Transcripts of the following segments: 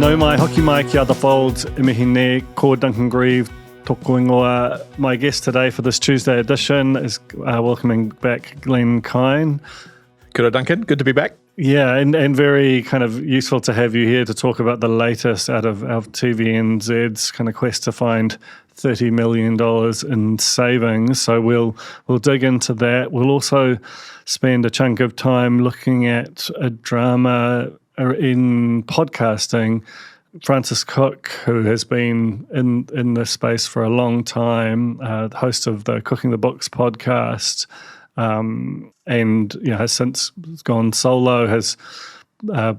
No mai hoki mai ki other folds, imihine, ko Duncan Grieve, toko ingoa. My guest today for this Tuesday edition is welcoming back Glen Kyne. Kia ora, Duncan. Good to be back. Yeah, and very kind of useful to have you here to talk about the latest out of TVNZ's kind of quest to find $30 million in savings. So we'll dig into that. We'll also spend a chunk of time looking at a drama in podcasting. Francis Cook, who has been in this space for a long time, the host of the Cooking the Books podcast, and has since gone solo, has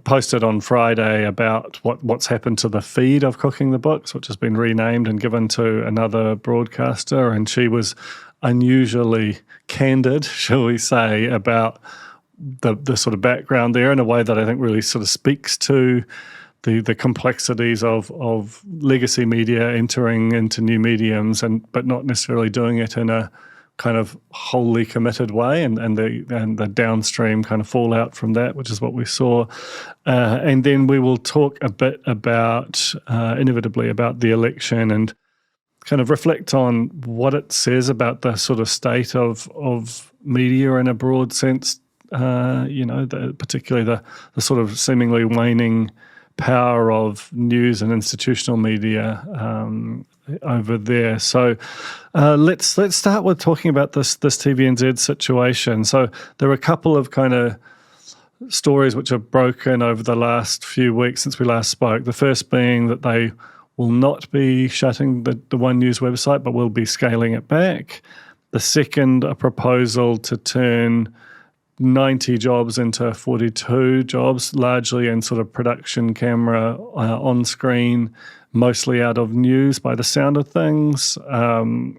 posted on Friday about what's happened to the feed of Cooking the Books, which has been renamed and given to another broadcaster. And she was unusually candid, shall we say, about the sort of background there in a way that I think really sort of speaks to the complexities of legacy media entering into new mediums, but not necessarily doing it in a kind of wholly committed way, and the downstream kind of fallout from that, which is what we saw. And then we will talk a bit about, inevitably, about the election and kind of reflect on what it says about the sort of state of media in a broad sense, particularly the sort of seemingly waning power of news and institutional media over there. So let's start with talking about this TVNZ situation. So there are a couple of kind of stories which have broken over the last few weeks since we last spoke. The first being that they will not be shutting the One News website, but will be scaling it back. The second, a proposal to turn 90 jobs into 42 jobs, largely in sort of production camera on screen, mostly out of news by the sound of things. And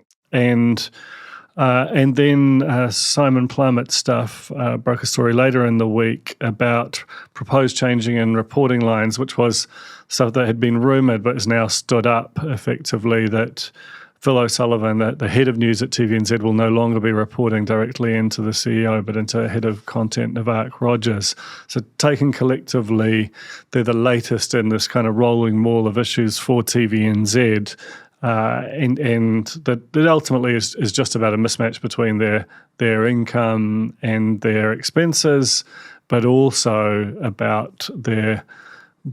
then Simon Plummett's stuff broke a story later in the week about proposed changing in reporting lines, which was stuff that had been rumoured but has now stood up effectively, that Phil O'Sullivan, the head of news at TVNZ, will no longer be reporting directly into the CEO, but into head of content, Navark Rogers. So taken collectively, they're the latest in this kind of rolling maul of issues for TVNZ, and that ultimately is just about a mismatch between their income and their expenses, but also about their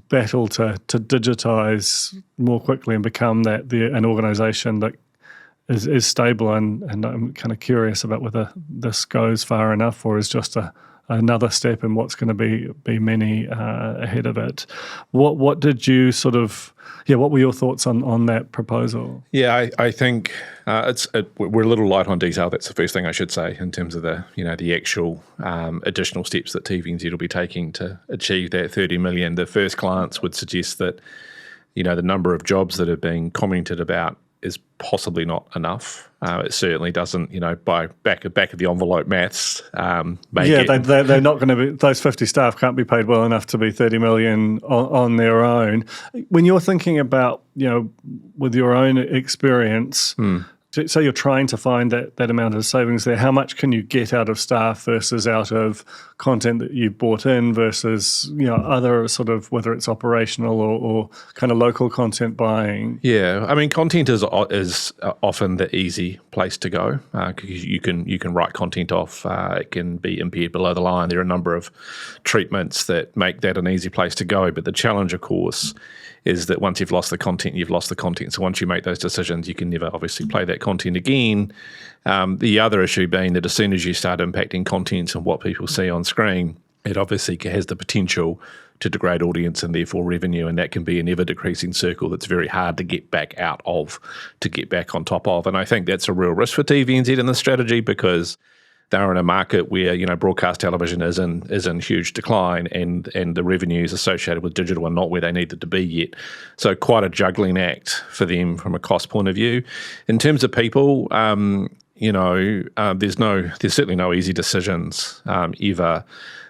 battle to digitize more quickly and become an organisation that is stable, and I'm kind of curious about whether this goes far enough or is just another step in what's going to be many ahead of it. What did you what were your thoughts on that proposal? Yeah, I think we're a little light on detail. That's the first thing I should say in terms of the actual additional steps that TVNZ will be taking to achieve that 30 million. The first glance would suggest that the number of jobs that are being commented about is possibly not enough. It certainly doesn't, by back of the envelope maths. They're not going to be, those 50 staff can't be paid well enough to be 30 million on their own. When you're thinking about, with your own experience, so you're trying to find that amount of savings there, how much can you get out of staff versus out of content that you've bought in versus, other sort of, whether it's operational or kind of local content buying? Yeah, I mean, content is often the easy place to go because you can write content off. It can be impaired below the line. There are a number of treatments that make that an easy place to go. But the challenge, of course, is that once you've lost the content, you've lost the content. So once you make those decisions, you can never obviously play that content again. The other issue being that as soon as you start impacting content and what people see on screen, it obviously has the potential to degrade audience and therefore revenue, and that can be an ever-decreasing circle that's very hard to get back out of, to get back on top of. And I think that's a real risk for TVNZ in this strategy because they're in a market where broadcast television is in huge decline, and the revenues associated with digital are not where they needed to be yet. So quite a juggling act for them from a cost point of view. In terms of people, there's certainly no easy decisions ever.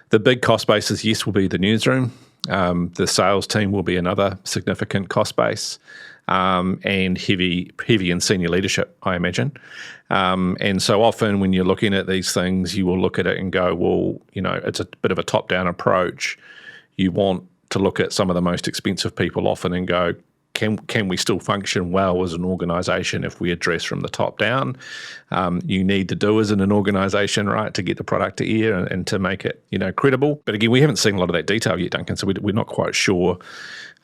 The big cost basis, yes, will be the newsroom. The sales team will be another significant cost base. And heavy and senior leadership, I imagine. And so often when you're looking at these things, you will look at it and go, well, it's a bit of a top-down approach. You want to look at some of the most expensive people often and go, can we still function well as an organisation if we address from the top down? You need to do as an organisation, right, to get the product to air and to make it, credible. But again, we haven't seen a lot of that detail yet, Duncan, so we're not quite sure.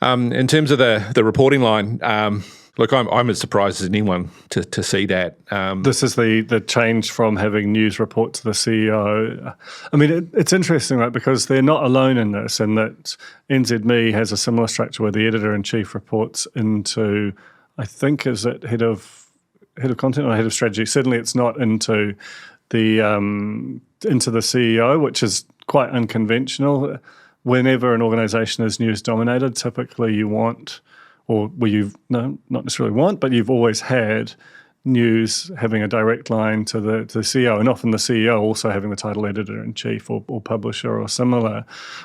In terms of the reporting line, look, I'm as surprised as anyone to see that. This is the change from having news report to the CEO. I mean, it's interesting, right, because they're not alone in this, and that NZME has a similar structure where the editor-in-chief reports into, I think, is it head of content or head of strategy? Certainly it's not into the CEO, which is quite unconventional. Whenever an organisation is news-dominated, typically you want, or not necessarily want, but you've always had news having a direct line to the CEO, and often the CEO also having the title editor-in-chief or publisher or similar.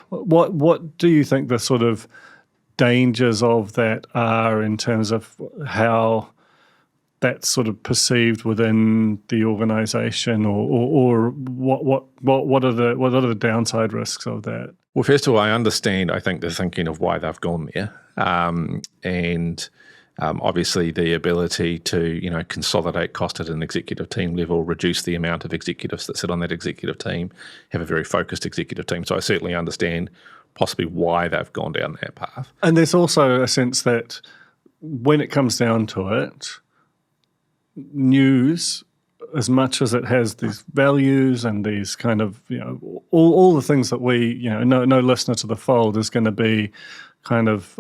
What do you think the sort of dangers of that are in terms of how that's sort of perceived within the organisation, or what are the downside risks of that? Well, first of all, I think, the thinking of why they've gone there. And obviously the ability to, consolidate cost at an executive team level, reduce the amount of executives that sit on that executive team, have a very focused executive team. So I certainly understand possibly why they've gone down that path. And there's also a sense that when it comes down to it, news, as much as it has these values and these kind of, all the things that we, no listener to the fold is going to be kind of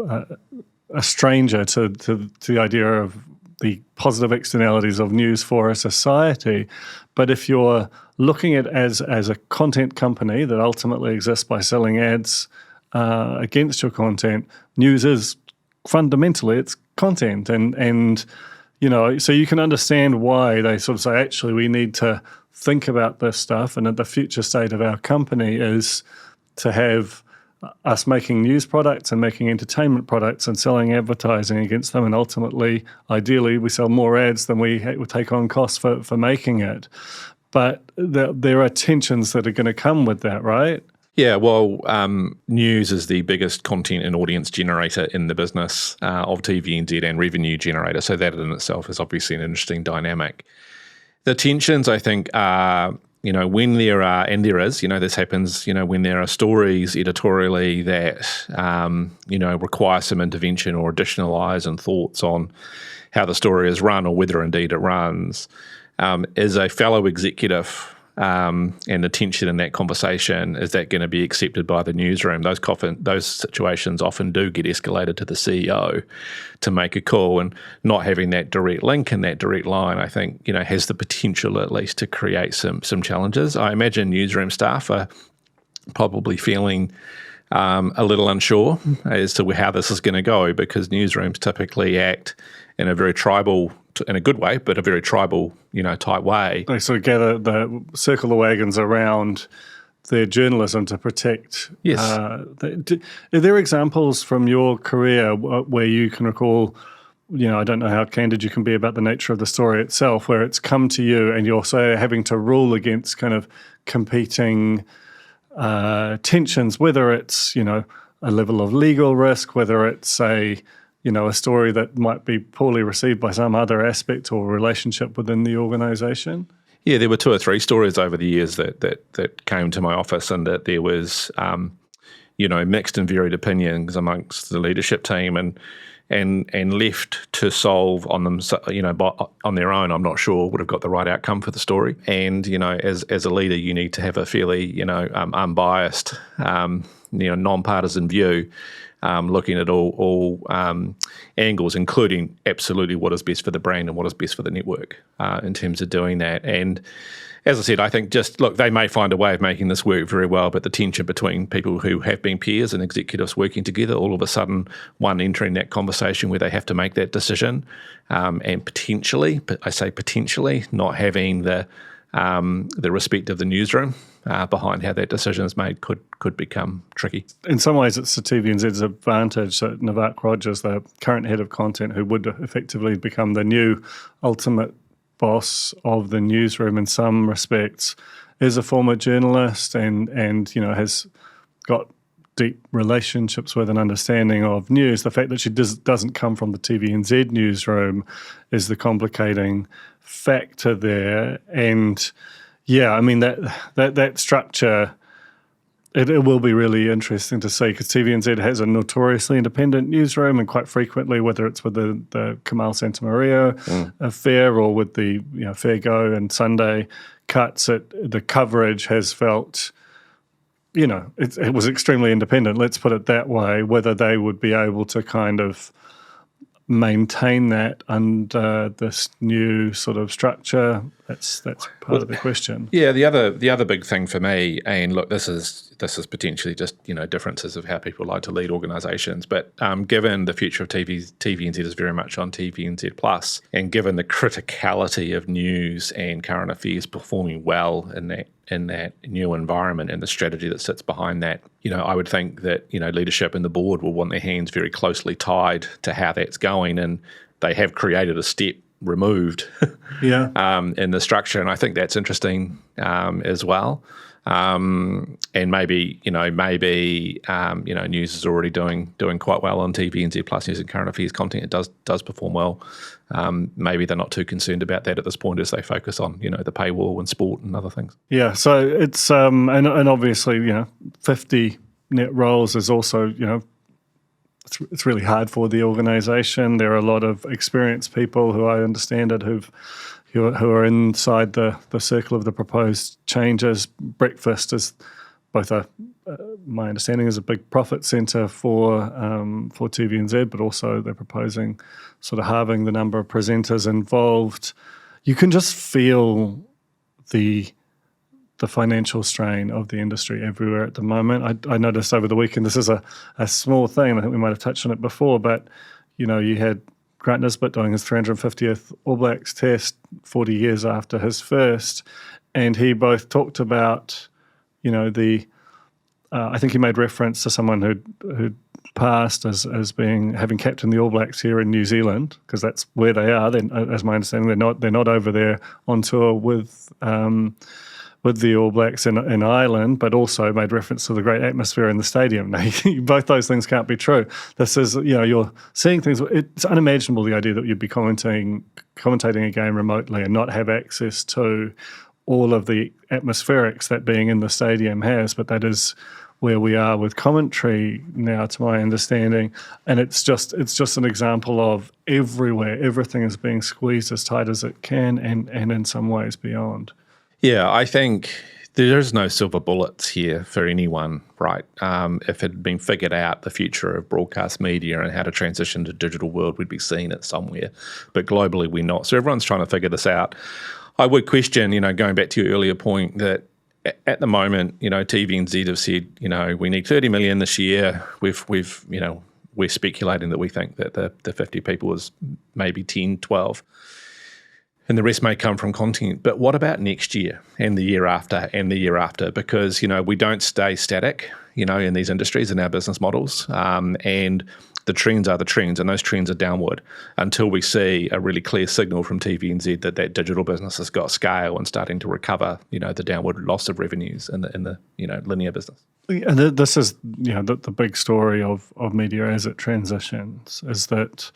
a stranger to the idea of the positive externalities of news for a society. But if you're looking at it as a content company that ultimately exists by selling ads against your content, news is fundamentally it's content, and so you can understand why they sort of say, actually, we need to think about this stuff, and that the future state of our company is to have us making news products and making entertainment products and selling advertising against them, and ultimately, ideally, we sell more ads than we take on costs for making it. But there are tensions that are going to come with that, right? Yeah, well, news is the biggest content and audience generator in the business of TVNZ and revenue generator. So that in itself is obviously an interesting dynamic. The tensions, I think, are, when there are, and there is, this happens, when there are stories editorially that, require some intervention or additional eyes and thoughts on how the story is run or whether indeed it runs, as a fellow executive, and the tension in that conversation, is that going to be accepted by the newsroom? Those situations often do get escalated to the CEO to make a call, and not having that direct link and that direct line, I think, has the potential at least to create some challenges. I imagine newsroom staff are probably feeling a little unsure as to how this is going to go, because newsrooms typically act in a very tribal, in a good way, but a very tribal, type way. They sort of circle the wagons around their journalism to protect. Yes. Are there examples from your career where you can recall, I don't know how candid you can be about the nature of the story itself, where it's come to you and you're also having to rule against kind of competing tensions, whether it's, a level of legal risk, whether it's a story that might be poorly received by some other aspect or relationship within the organisation? Yeah, there were 2 or 3 stories over the years that came to my office, and that there was, mixed and varied opinions amongst the leadership team, and left to solve on them, on their own. I'm not sure would have got the right outcome for the story. And as a leader, you need to have a fairly unbiased, non-partisan view. Looking at all angles, including absolutely what is best for the brand and what is best for the network in terms of doing that. And as I said, I think they may find a way of making this work very well, but the tension between people who have been peers and executives working together, all of a sudden, one entering that conversation where they have to make that decision, and potentially, but I say potentially, not having the respect of the newsroom behind how that decision is made could become tricky. In some ways, it's the TVNZ's advantage that Navak Rogers, the current head of content, who would effectively become the new ultimate boss of the newsroom in some respects, is a former journalist and has got deep relationships with and understanding of news. The fact that she doesn't come from the TVNZ newsroom is the complicating factor there. And yeah, I mean, that structure, it will be really interesting to see, because TVNZ has a notoriously independent newsroom, and quite frequently, whether it's with the Kamal Santamaria affair or with the Fair Go and Sunday cuts, the coverage has felt, it was extremely independent, let's put it that way. Whether they would be able to kind of maintain that under this new sort of structure, that's part of the question. Yeah, the other big thing for me, and look, this is potentially just differences of how people like to lead organisations, but given the future of TVNZ is very much on TVNZ Plus, and given the criticality of news and current affairs performing well in that new environment and the strategy that sits behind that, I would think that leadership and the board will want their hands very closely tied to how that's going, and they have created a step removed in the structure, and I think that's interesting as well. And maybe news is already doing quite well on TVNZ Plus. News and current affairs content, it does perform well. Maybe they're not too concerned about that at this point as they focus on the paywall and sport and other things. Yeah, so it's and obviously 50 net roles is also it's really hard for the organisation. There are a lot of experienced people who I understand it who are inside the circle of the proposed changes. Breakfast is both my understanding is a big profit centre for TVNZ, but also they're proposing sort of halving the number of presenters involved. You can just feel the financial strain of the industry everywhere at the moment. I noticed over the weekend, this is a small thing, I think we might have touched on it before, but you had Grant Nisbet doing his 350th All Blacks test 40 years after his first, and he both talked about, I think he made reference to someone who'd passed as having captained the All Blacks here in New Zealand, because that's where they are. As my understanding, they're not over there on tour with the All Blacks in Ireland, but also made reference to the great atmosphere in the stadium. Now, both those things can't be true. This is, you're seeing things. It's unimaginable, the idea that you'd be commentating a game remotely and not have access to all of the atmospherics that being in the stadium has, but that is where we are with commentary now, to my understanding. And it's just an example of everywhere, everything is being squeezed as tight as it can, and in some ways beyond. Yeah, I think there's no silver bullets here for anyone, right? If it had been figured out, the future of broadcast media and how to transition to digital world, we'd be seeing it somewhere. But globally, we're not. So everyone's trying to figure this out. I would question, going back to your earlier point, that at the moment, TVNZ have said, we need 30 million this year. We're speculating that we think that the 50 people is maybe 10, 12. And the rest may come from content. But what about next year and the year after and the year after? Because, we don't stay static, in these industries, in our business models. And the trends are the trends, and those trends are downward until we see a really clear signal from TVNZ that digital business has got scale and starting to recover, the downward loss of revenues in the linear business. And this is, the big story of media as it transitions, is that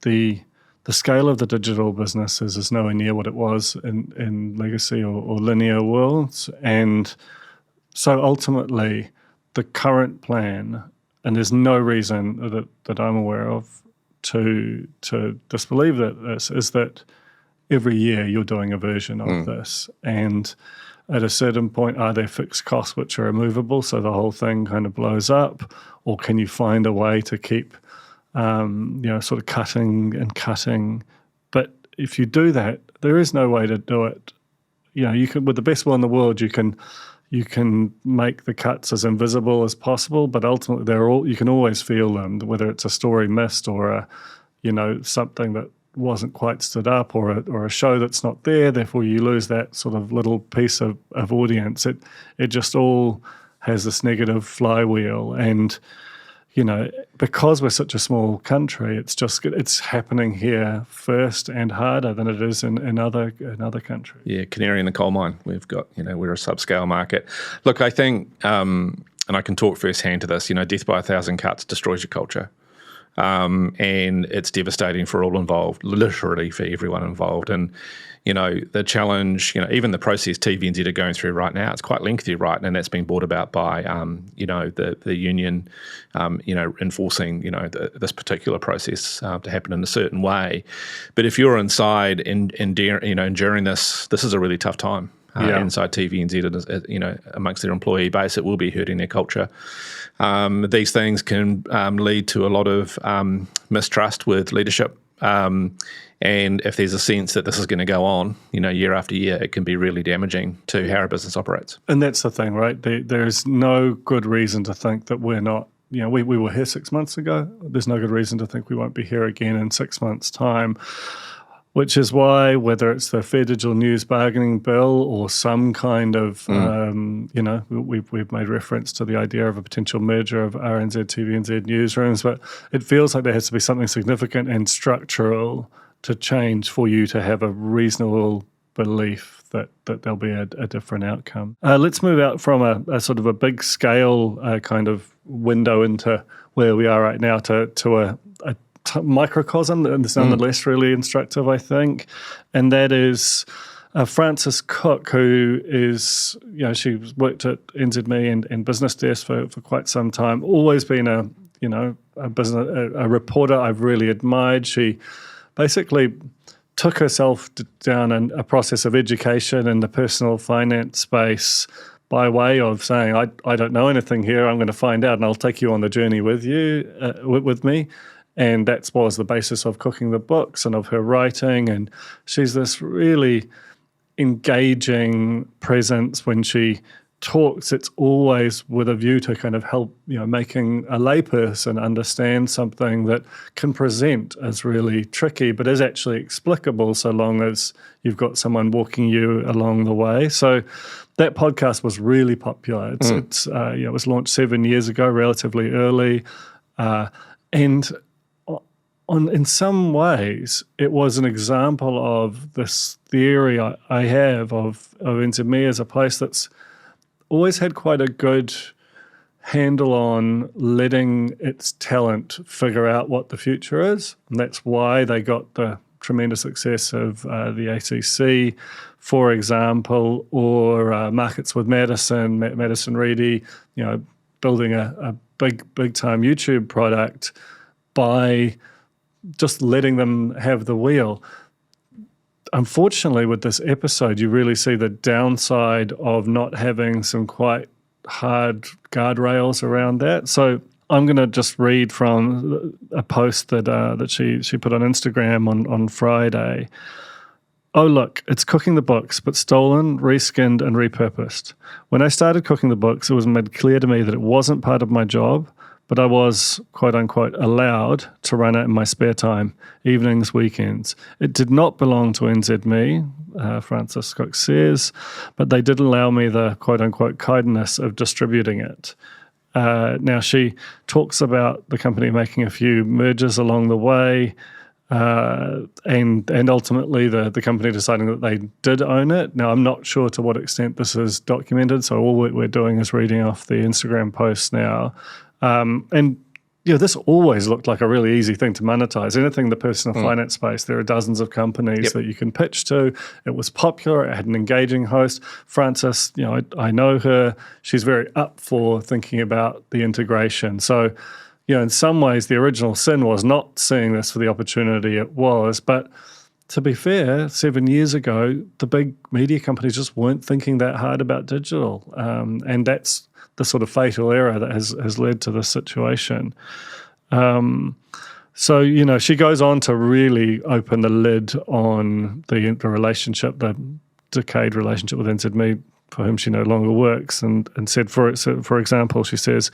the scale of the digital businesses is nowhere near what it was in legacy or linear worlds. And so ultimately, the current plan, and there's no reason that I'm aware of to disbelieve this, is that every year you're doing a version of this. And at a certain point, are there fixed costs which are immovable, so the whole thing kind of blows up? Or can you find a way to keep sort of cutting. But if you do that, there is no way to do it. You can, with the best will in the world, you can make the cuts as invisible as possible, but ultimately you can always feel them, whether it's a story missed or something that wasn't quite stood up or a show that's not there. Therefore, you lose that sort of little piece of audience. It just all has this negative flywheel, and because we're such a small country, it's happening here first and harder than it is in other countries. Yeah, canary in the coal mine. We've got, we're a subscale market. Look, I think and I can talk firsthand to this, death by 1,000 cuts destroys your culture. And it's devastating for all involved, literally for everyone involved. And, the challenge, even the process TVNZ are going through right now, it's quite lengthy, right? And that's been brought about by, the union, enforcing, this particular process to happen in a certain way. But if you're inside and enduring this is a really tough time. Inside TVNZ, amongst their employee base, it will be hurting their culture. These things can lead to a lot of mistrust with leadership. And if there's a sense that this is going to go on, year after year, it can be really damaging to how our business operates. And that's the thing, right? There's no good reason to think that we're not, we were here 6 months ago. There's no good reason to think we won't be here again in 6 months' time. Which is why, whether it's the Fair Digital News bargaining bill or some kind of, we've made reference to the idea of a potential merger of RNZ, TVNZ newsrooms, but it feels like there has to be something significant and structural to change for you to have a reasonable belief that there'll be a different outcome. Let's move out from a sort of a big scale kind of window into where we are right now to a microcosm, and it's nonetheless really instructive, I think, and that is Frances Cook, who is, she's worked at NZME and Business Desk for quite some time, always been a reporter I've really admired. She basically took herself down a process of education in the personal finance space by way of saying, I don't know anything here, I'm going to find out, and I'll take you on the journey with you, with me. And that was the basis of Cooking the Books and of her writing. And she's this really engaging presence when she talks. It's always with a view to kind of help, making a layperson understand something that can present as really tricky, but is actually explicable so long as you've got someone walking you along the way. So that podcast was really popular. It was launched 7 years ago, relatively early. And in some ways, it was an example of this theory I have of NZME as a place that's always had quite a good handle on letting its talent figure out what the future is. And that's why they got the tremendous success of the ACC, for example, or Markets with Madison Reedy, building a big-time YouTube product by just letting them have the wheel. Unfortunately, with this episode, you really see the downside of not having some quite hard guardrails around that. So I'm going to just read from a post that she put on Instagram on Friday. Oh, look, it's Cooking the Books, but stolen, reskinned, and repurposed. When I started Cooking the Books, it was made clear to me that it wasn't part of my job, but I was, quote unquote, allowed to run it in my spare time, evenings, weekends. It did not belong to NZME, Frances Cook says, but they did allow me the, quote unquote, kindness of distributing it. Now, she talks about the company making a few mergers along the way, and ultimately the company deciding that they did own it. Now, I'm not sure to what extent this is documented, so all we're doing is reading off the Instagram post now. And this always looked like a really easy thing to monetize. Anything in the personal finance space, there are dozens of companies that you can pitch to. It was popular. It had an engaging host. Frances, I know her. She's very up for thinking about the integration. So, in some ways, the original sin was not seeing this for the opportunity it was. But to be fair, 7 years ago, the big media companies just weren't thinking that hard about digital. And that's the sort of fatal error that has led to this situation. So, she goes on to really open the lid on the relationship, the decayed relationship with NZME, for whom she no longer works, and said, for example, she says,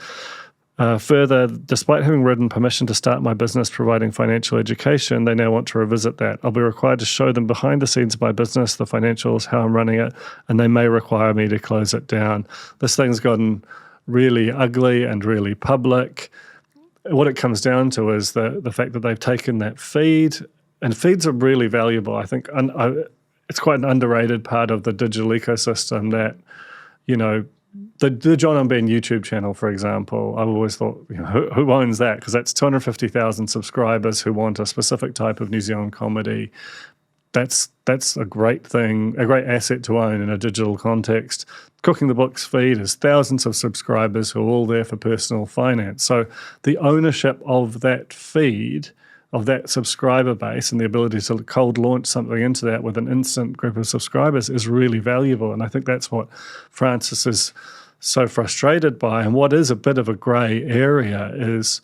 further, despite having written permission to start my business providing financial education, they now want to revisit that. I'll be required to show them behind the scenes of my business, the financials, how I'm running it, and they may require me to close it down. This thing's gotten really ugly and really public. What it comes down to is the fact that they've taken that feed, and feeds are really valuable. I think it's quite an underrated part of the digital ecosystem that, the John and Ben YouTube channel, for example, I've always thought, who owns that? Because that's 250,000 subscribers who want a specific type of New Zealand comedy. That's a great thing, a great asset to own in a digital context. Cooking the Books feed is thousands of subscribers who are all there for personal finance. So the ownership of that feed, of that subscriber base, and the ability to cold launch something into that with an instant group of subscribers is really valuable. And I think that's what Francis is so frustrated by. And what is a bit of a grey area is,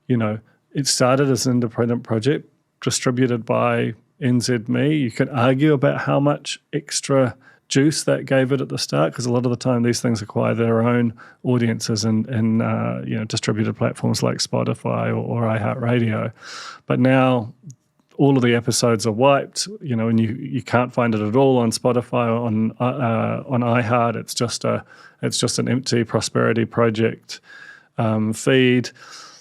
it started as an independent project distributed by NZME. You could argue about how much extra juice that gave it at the start, because a lot of the time these things acquire their own audiences in distributed platforms like Spotify or iHeartRadio. But now all of the episodes are wiped, and you can't find it at all on Spotify or on iHeart. It's just an empty prosperity project feed.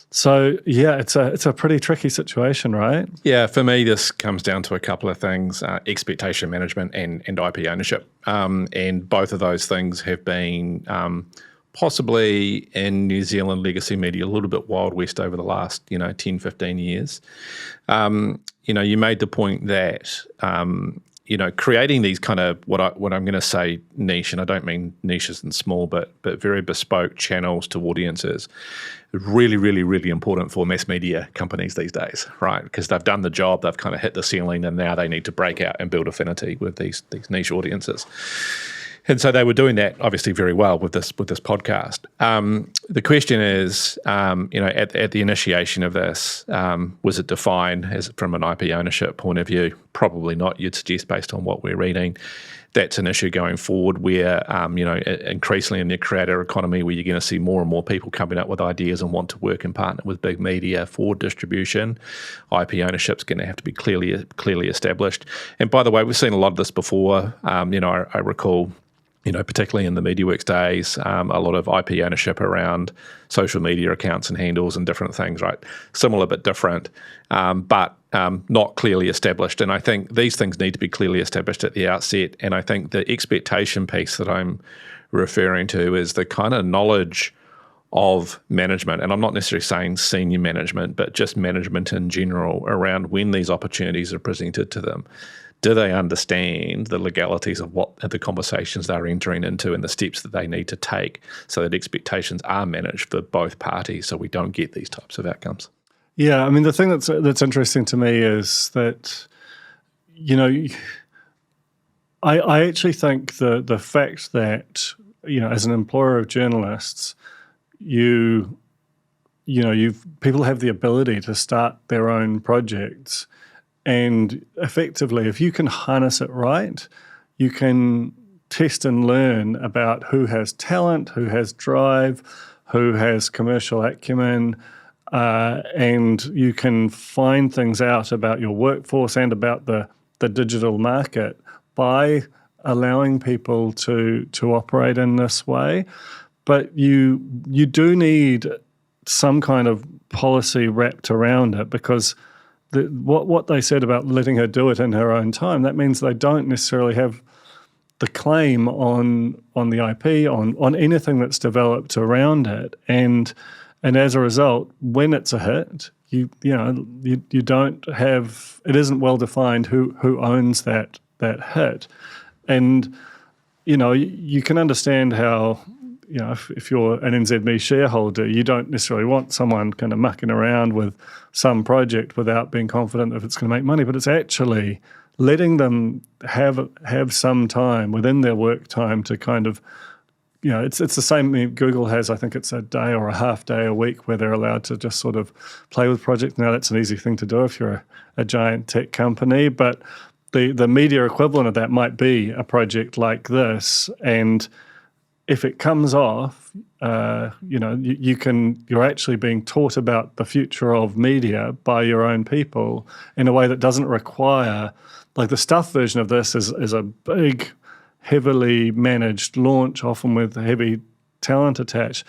So yeah, it's a pretty tricky situation, right? Yeah, for me, this comes down to a couple of things: expectation management and IP ownership. And both of those things have been possibly in New Zealand legacy media a little bit Wild West over the last 10, 15 years. You made the point that creating these kind of what I'm going to say niche, and I don't mean niches and small, but very bespoke channels to audiences, really, really, really important for mass media companies these days, right? Because they've done the job, they've kind of hit the ceiling, and now they need to break out and build affinity with these niche audiences. And so they were doing that obviously very well with this podcast. The question is, at the initiation of this, was it defined as from an IP ownership point of view? Probably not. You'd suggest, based on what we're reading, that's an issue going forward. Where increasingly in the creator economy, where you're going to see more and more people coming up with ideas and want to work and partner with big media for distribution, IP ownership's going to have to be clearly established. And by the way, we've seen a lot of this before. I recall, particularly in the MediaWorks days, a lot of IP ownership around social media accounts and handles and different things, right? Similar but different, but not clearly established. And I think these things need to be clearly established at the outset. And I think the expectation piece that I'm referring to is the kind of knowledge of management, and I'm not necessarily saying senior management, but just management in general, around when these opportunities are presented to them. Do they understand the legalities of what the conversations they're entering into and the steps that they need to take so that expectations are managed for both parties so we don't get these types of outcomes? Yeah, I mean, the thing that's interesting to me is that, I actually think the fact that, as an employer of journalists, people have the ability to start their own projects. And effectively, if you can harness it right, you can test and learn about who has talent, who has drive, who has commercial acumen, and you can find things out about your workforce and about the digital market by allowing people to operate in this way. But you do need some kind of policy wrapped around it, because what they said about letting her do it in her own time, that means they don't necessarily have the claim on the IP, on anything that's developed around it. And as a result, when it's a hit, you don't have, it isn't well defined who owns that hit. And you can understand how, if you're an NZME shareholder, you don't necessarily want someone kind of mucking around with some project without being confident if it's going to make money. But it's actually letting them have some time within their work time to kind of, it's the same. Google has, I think it's a day or a half day a week where they're allowed to just sort of play with projects. Now, that's an easy thing to do if you're a giant tech company, but the media equivalent of that might be a project like this. And if it comes off, you're actually being taught about the future of media by your own people in a way that doesn't require, like the Stuff version of this is a big, heavily managed launch, often with heavy talent attached.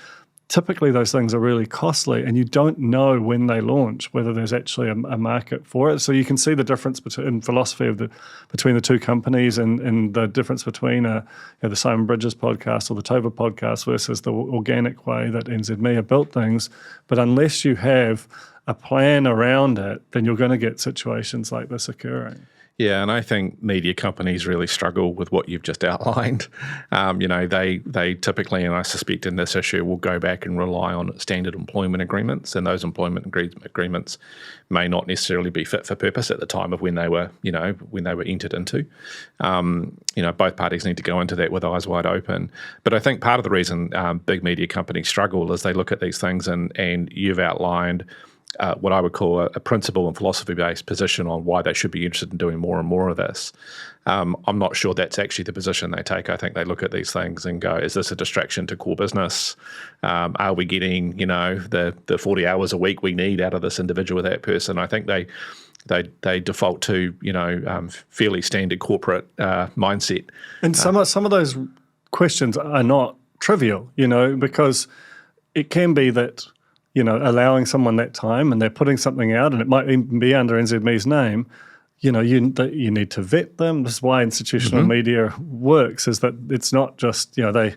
typically those things are really costly, and you don't know when they launch whether there's actually a market for it. So you can see the difference in philosophy between the two companies, and the difference between the Simon Bridges podcast or the Tova podcast versus the organic way that NZME have built things. But unless you have a plan around it, then you're going to get situations like this occurring. Yeah, and I think media companies really struggle with what you've just outlined. They typically, and I suspect in this issue, will go back and rely on standard employment agreements, and those employment agreements may not necessarily be fit for purpose at the time of when they were entered into. Both parties need to go into that with eyes wide open. But I think part of the reason big media companies struggle is they look at these things, and you've outlined what I would call a principle and philosophy-based position on why they should be interested in doing more and more of this. I'm not sure that's actually the position they take. I think they look at these things and go, is this a distraction to core business? Are we getting, the 40 hours a week we need out of this individual or that person? I think they default to, fairly standard corporate mindset. And some of those questions are not trivial, because it can be that, allowing someone that time, and they're putting something out, and it might even be under NZME's name, you need to vet them. This is why institutional media works, is that it's not just, they're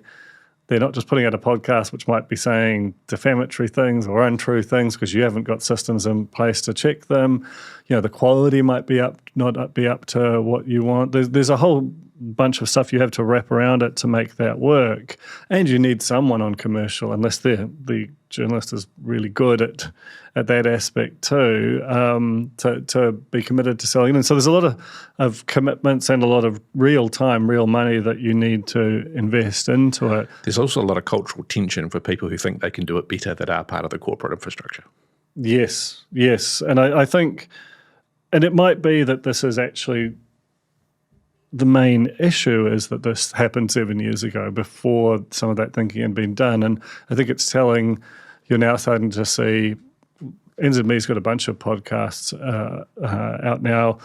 not just putting out a podcast which might be saying defamatory things or untrue things because you haven't got systems in place to check them. The quality might not be up to what you want. There's a whole bunch of stuff you have to wrap around it to make that work, and you need someone on commercial, unless the journalist is really good at that aspect too, to be committed to selling. And so there's a lot of commitments and a lot of real money that you need to invest into it. There's also a lot of cultural tension for people who think they can do it better that are part of the corporate infrastructure. Yes. And I think, and it might be that this is actually the main issue, is that this happened 7 years ago before some of that thinking had been done. And I think it's telling, you're now starting to see NZME's got a bunch of podcasts out now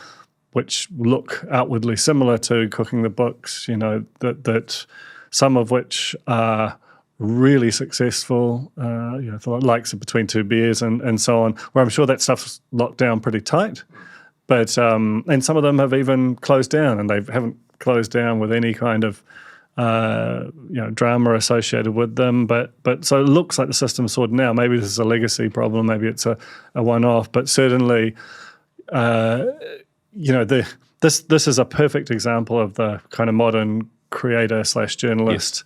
which look outwardly similar to Cooking the Books, that some of which are really successful, the likes of Between Two Beers and so on, where I'm sure that stuff's locked down pretty tight. But and some of them have even closed down, and they haven't closed down with any kind of drama associated with them. But so it looks like the system's sorted now. Maybe this is a legacy problem. Maybe it's a one-off. But certainly, this is a perfect example of the kind of modern creator/journalist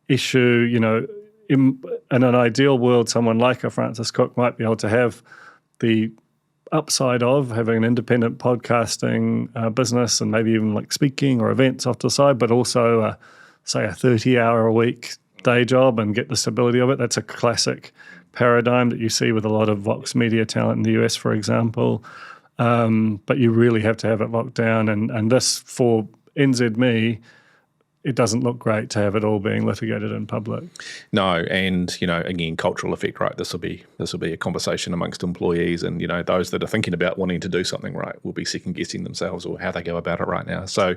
issue. In an ideal world, someone like a Francis Cook might be able to have the upside of having an independent podcasting business, and maybe even like speaking or events off to the side, but also say a 30-hour-a-week day job and get the stability of it. That's a classic paradigm that you see with a lot of Vox media talent in the US, for example. But you really have to have it locked down, and this, for NZME, it doesn't look great to have it all being litigated in public. No, and again, cultural effect, right? This will be a conversation amongst employees, and those that are thinking about wanting to do something right will be second guessing themselves or how they go about it right now. So,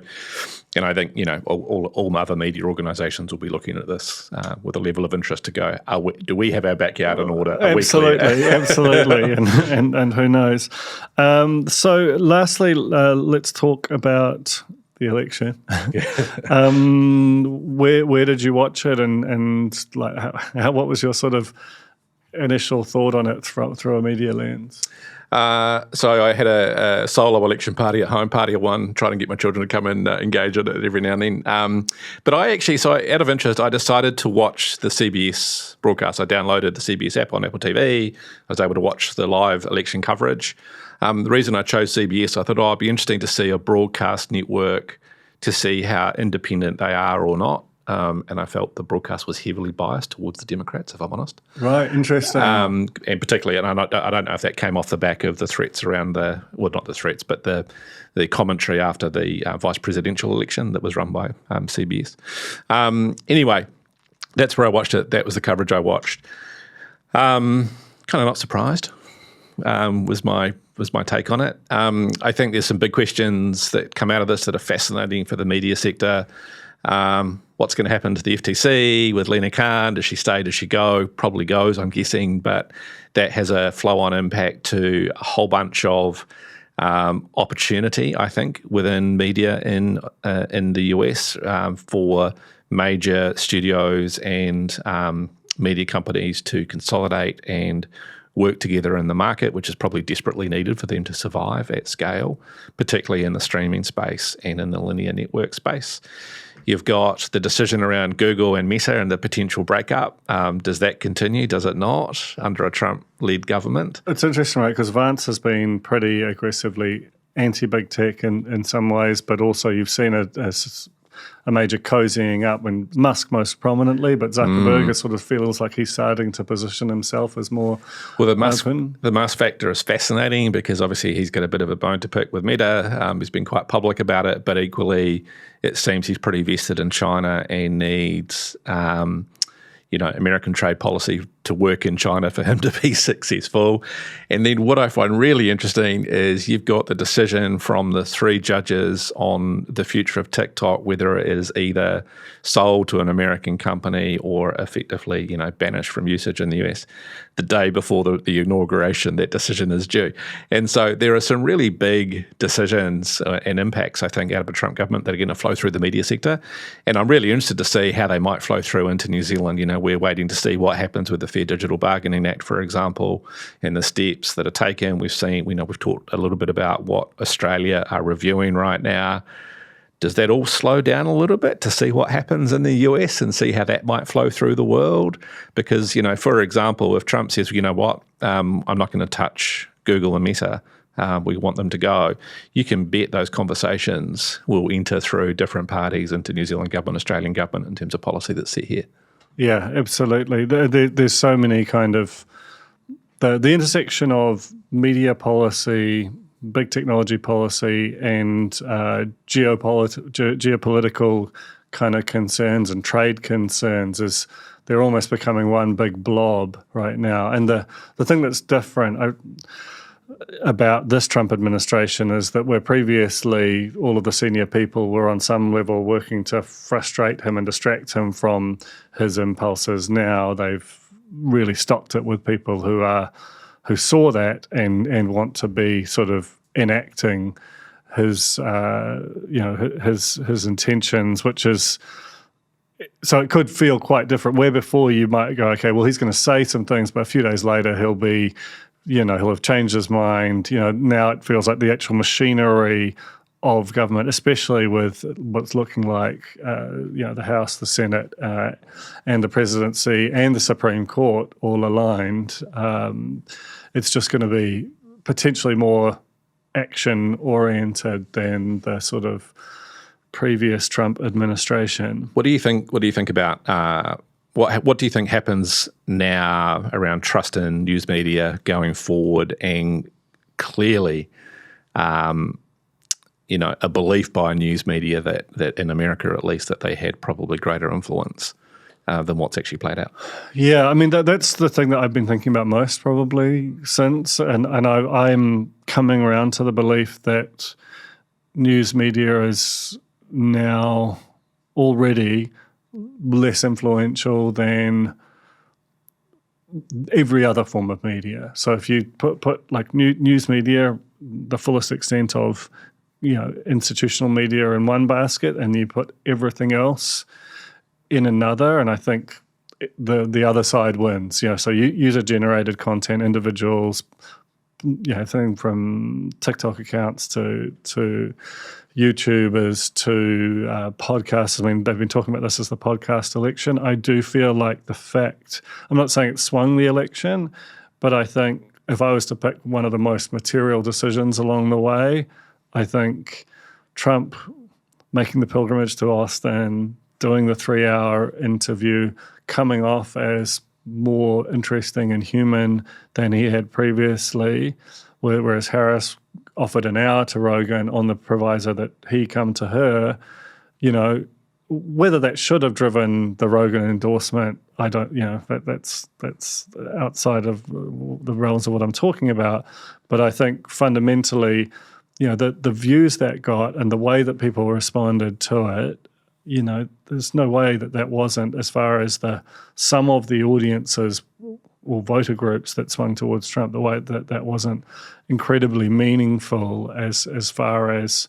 and I think all other media organisations will be looking at this with a level of interest to go, do we have our backyard in order? Absolutely, and who knows? So, lastly, let's talk about the election. Where did you watch it, and like what was your sort of initial thought on it through a media lens? So I had a solo election party at home, party of one, trying to get my children to come and engage in it every now and then. But out of interest, I decided to watch the CBS broadcast. I downloaded the CBS app on Apple TV. I was able to watch the live election coverage. The reason I chose CBS, I thought, it'd be interesting to see a broadcast network to see how independent they are or not. And I felt the broadcast was heavily biased towards the Democrats, if I'm honest. Right, interesting. And particularly, and I don't know if that came off the back of the threats around not the threats, but the commentary after the vice presidential election that was run by CBS. Anyway, that's where I watched it. That was the coverage I watched. Kind of not surprised. Was my take on it. I think there's some big questions that come out of this that are fascinating for the media sector. What's going to happen to the FTC with Glen Kyne? Does she stay? Does she go? Probably goes, I'm guessing, but that has a flow-on impact to a whole bunch of opportunity, I think, within media in the US for major studios and media companies to consolidate and work together in the market, which is probably desperately needed for them to survive at scale, particularly in the streaming space and in the linear network space. You've got the decision around Google and Meta and the potential breakup. Does that continue? Does it not under a Trump-led government? It's interesting, right? Because Vance has been pretty aggressively anti-big tech in some ways, but also you've seen a major cozying up, and Musk most prominently, but Zuckerberg sort of feels like he's starting to position himself as more the Musk factor is fascinating because obviously he's got a bit of a bone to pick with Meta. He's been quite public about it, but equally it seems he's pretty vested in China and needs American trade policy to work in China for him to be successful. And then what I find really interesting is you've got the decision from the 3 judges on the future of TikTok, whether it is either sold to an American company or effectively, banished from usage in the US. The day before the inauguration, that decision is due. And so there are some really big decisions and impacts, I think, out of a Trump government that are going to flow through the media sector. And I'm really interested to see how they might flow through into New Zealand. We're waiting to see what happens with the Fair Digital Bargaining Act, for example, and the steps that are taken. We've talked a little bit about what Australia are reviewing right now. Does that all slow down a little bit to see what happens in the US and see how that might flow through the world? Because, for example, if Trump says, I'm not going to touch Google and Meta, we want them to go, you can bet those conversations will enter through different parties into New Zealand government, Australian government in terms of policy that's set here. Yeah, absolutely. There's so many kind of the intersection of media policy, big technology policy, and geopolitical kind of concerns and trade concerns they're almost becoming one big blob right now. And the thing that's different about this Trump administration is that where previously all of the senior people were on some level working to frustrate him and distract him from his impulses, now they've really stocked it with people who saw that and want to be sort of enacting his intentions, which is, so it could feel quite different. Where before you might go, okay, well, he's going to say some things, but a few days later he'll be, he'll have changed his mind. Now it feels like the actual machinery of government, especially with what's looking like, the House, the Senate, and the presidency and the Supreme Court all aligned. It's just going to be potentially more action-oriented than the sort of previous Trump administration. What do you think? What do you think about what do you think happens now around trust in news media going forward, and clearly, a belief by news media that in America at least that they had probably greater influence than what's actually played out? Yeah, I mean that's the thing that I've been thinking about most probably since, and I'm coming around to the belief that news media is now already less influential than every other form of media. So if you put like news media, the fullest extent of institutional media in one basket, and you put everything else in another, and I think the other side wins. So user-generated content, individuals, thing from TikTok accounts to YouTubers to podcasts. I mean, they've been talking about this as the podcast election. I do feel like I'm not saying it swung the election, but I think if I was to pick one of the most material decisions along the way, I think Trump making the pilgrimage to Austin, doing the 3-hour interview, coming off as more interesting and human than he had previously, whereas Harris offered an hour to Rogan on the proviso that he come to her. Whether that should have driven the Rogan endorsement, I don't, that's outside of the realms of what I'm talking about. But I think fundamentally, the views that got and the way that people responded to it, there's no way that wasn't, as far as some of the audiences or voter groups that swung towards Trump, the way that wasn't incredibly meaningful as far as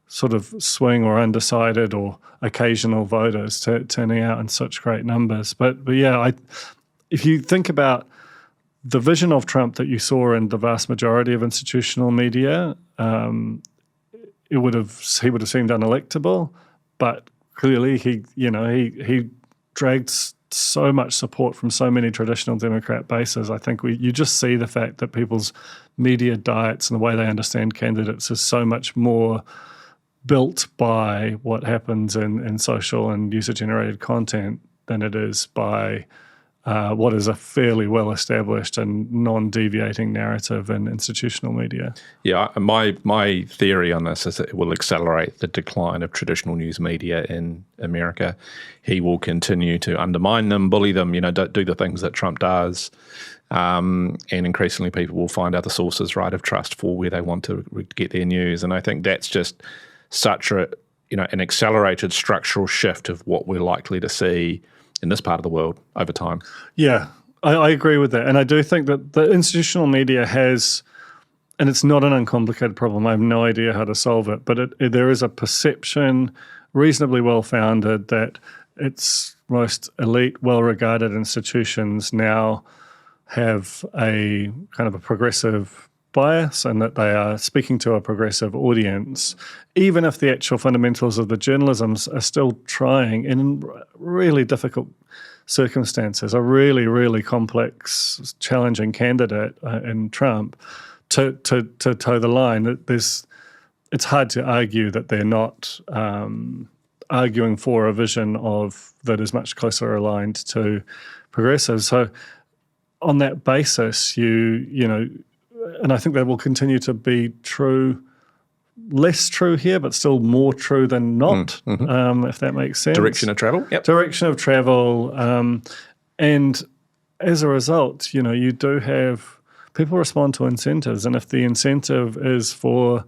sort of swing or undecided or occasional voters turning out in such great numbers. But yeah, if you think about the vision of Trump that you saw in the vast majority of institutional media, he would have seemed unelectable, but clearly he dragged so much support from so many traditional Democrat bases. I think you just see the fact that people's media diets and the way they understand candidates is so much more built by what happens in social and user-generated content than it is by what is a fairly well-established and non-deviating narrative in institutional media. Yeah, my theory on this is that it will accelerate the decline of traditional news media in America. He will continue to undermine them, bully them, don't do the things that Trump does. And increasingly people will find other sources, right, of trust for where they want to get their news. And I think that's just such an accelerated structural shift of what we're likely to see in this part of the world over time. Yeah, I agree with that. And I do think that the institutional media has, and it's not an uncomplicated problem, I have no idea how to solve it, but there is a perception, reasonably well-founded, that its most elite, well-regarded institutions now have a kind of a progressive bias and that they are speaking to a progressive audience, even if the actual fundamentals of the journalisms are still trying in really difficult circumstances, a really, really complex, challenging candidate in Trump to toe the line. It's hard to argue that they're not arguing for a vision that is much closer aligned to progressives. So on that basis, and I think that will continue to be true, less true here, but still more true than not, if that makes sense. Direction of travel? Yep. Direction of travel. And as a result, you do have people respond to incentives. And if the incentive is for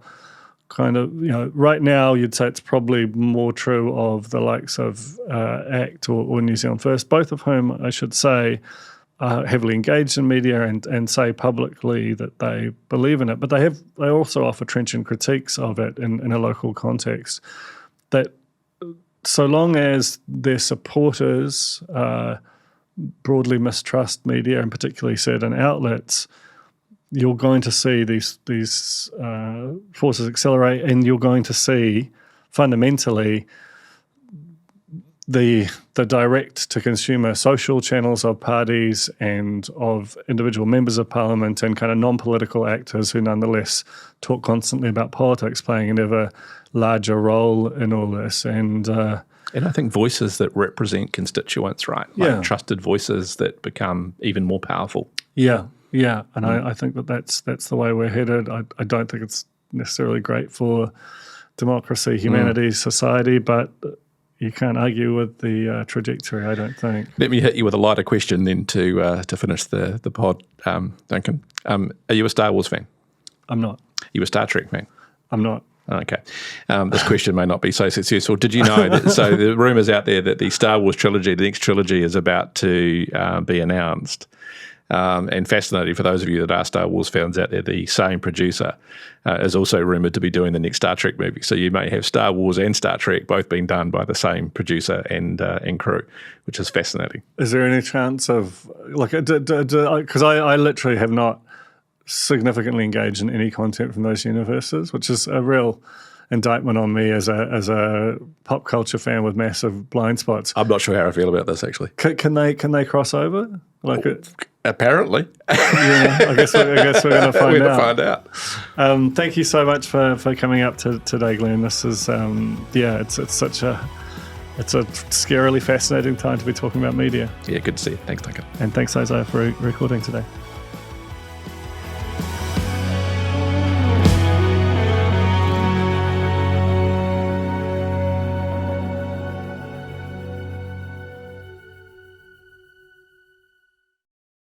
kind of, right now you'd say it's probably more true of the likes of ACT or New Zealand First, both of whom, I should say, are heavily engaged in media and say publicly that they believe in it, but they also offer trenchant critiques of it in a local context. That so long as their supporters broadly mistrust media and particularly certain outlets, you're going to see these forces accelerate, and you're going to see fundamentally the direct-to-consumer social channels of parties and of individual members of parliament and kind of non-political actors who nonetheless talk constantly about politics playing an ever larger role in all this. And I think voices that represent constituents, right? Trusted voices that become even more powerful. Yeah. And I think that's the way we're headed. I don't think it's necessarily great for democracy, humanity, society, but you can't argue with the trajectory, I don't think. Let me hit you with a lighter question then to finish the pod, Duncan. Are you a Star Wars fan? I'm not. Are you a Star Trek fan? I'm not. Okay. This question may not be so successful. Did you know that, so the rumours out there that the Star Wars trilogy, the next trilogy, is about to be announced. And fascinating for those of you that are Star Wars fans out there, the same producer is also rumoured to be doing the next Star Trek movie. So you may have Star Wars and Star Trek both being done by the same producer and crew, which is fascinating. Is there any chance of, because I literally have not significantly engaged in any content from those universes, which is a real indictment on me as a pop culture fan with massive blind spots. I'm not sure how I feel about this, actually. Can they cross over? Apparently. I guess we're going to find out. We're going to find out. Thank you so much for coming up today, Glenn. This is it's such a scarily fascinating time to be talking about media. Yeah, good to see you. Thanks, Duncan. And thanks, Isaiah, for recording today.